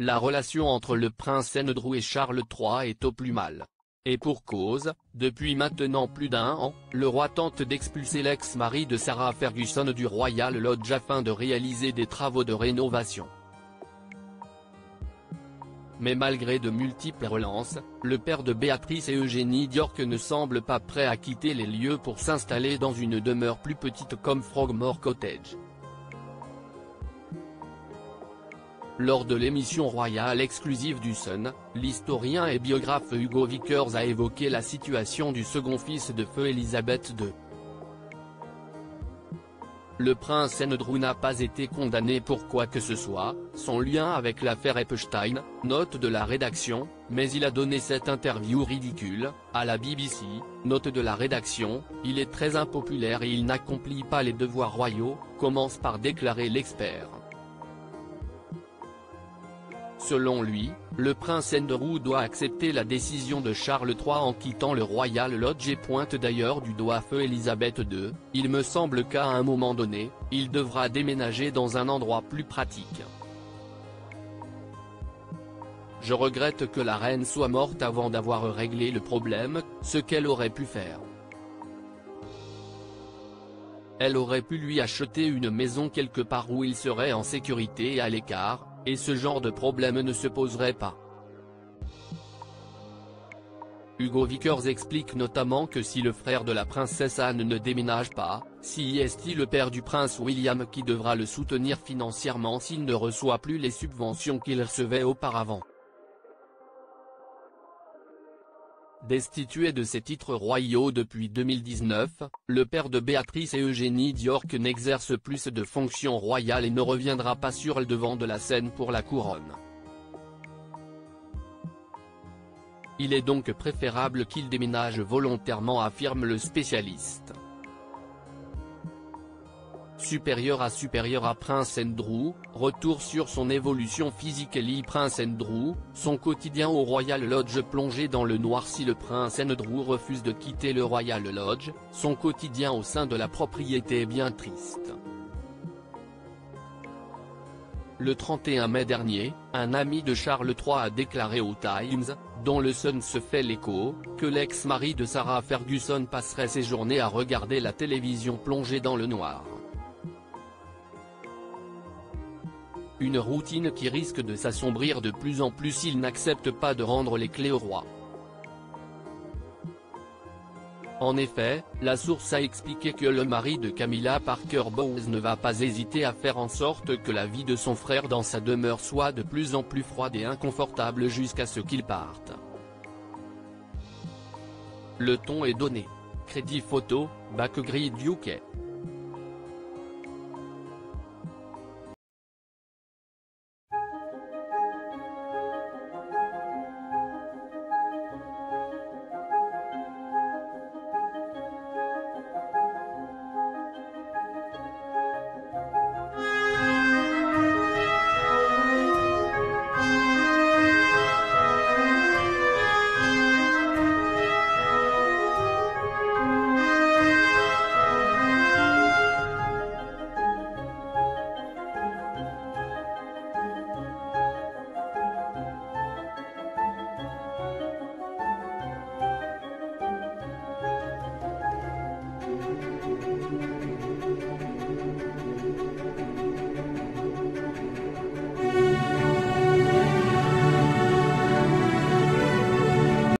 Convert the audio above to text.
la relation entre le prince Andrew et Charles III est au plus mal. Et pour cause, depuis maintenant plus d'un an, le roi tente d'expulser l'ex-mari de Sarah Ferguson du Royal Lodge afin de réaliser des travaux de rénovation. Mais malgré de multiples relances, le père de Béatrice et Eugénie d'York ne semble pas prêt à quitter les lieux pour s'installer dans une demeure plus petite comme Frogmore Cottage. Lors de l'émission royale exclusive du Sun, l'historien et biographe Hugo Vickers a évoqué la situation du second fils de feu Elisabeth II. Le prince Andrew n'a pas été condamné pour quoi que ce soit, son lien avec l'affaire Epstein, note de la rédaction, mais il a donné cette interview ridicule, à la BBC, note de la rédaction, il est très impopulaire et il n'accomplit pas les devoirs royaux, commence par déclarer l'expert. Selon lui, le prince Andrew doit accepter la décision de Charles III en quittant le Royal Lodge et pointe d'ailleurs du doigt feu Elisabeth II, il me semble qu'à un moment donné, il devra déménager dans un endroit plus pratique. Je regrette que la reine soit morte avant d'avoir réglé le problème, ce qu'elle aurait pu faire. Elle aurait pu lui acheter une maison quelque part où il serait en sécurité et à l'écart, et ce genre de problème ne se poserait pas. Hugo Vickers explique notamment que si le frère de la princesse Anne ne déménage pas, c'est le père du prince William qui devra le soutenir financièrement s'il ne reçoit plus les subventions qu'il recevait auparavant. Destitué de ses titres royaux depuis 2019, le père de Béatrice et Eugénie d'York n'exerce plus de fonctions royales et ne reviendra pas sur le devant de la scène pour la couronne. Il est donc préférable qu'il déménage volontairement, affirme le spécialiste. Supérieur à Prince Andrew, retour sur son évolution physique et lit Prince Andrew, son quotidien au Royal Lodge plongé dans le noir. Si le prince Andrew refuse de quitter le Royal Lodge, son quotidien au sein de la propriété est bien triste. Le 31 mai dernier, un ami de Charles III a déclaré au Times, dont le Sun se fait l'écho, que l'ex-mari de Sarah Ferguson passerait ses journées à regarder la télévision plongée dans le noir. Une routine qui risque de s'assombrir de plus en plus s'il n'accepte pas de rendre les clés au roi. En effet, la source a expliqué que le mari de Camilla Parker Bowles ne va pas hésiter à faire en sorte que la vie de son frère dans sa demeure soit de plus en plus froide et inconfortable jusqu'à ce qu'il parte. Le ton est donné. Crédit photo, Backgrid UK.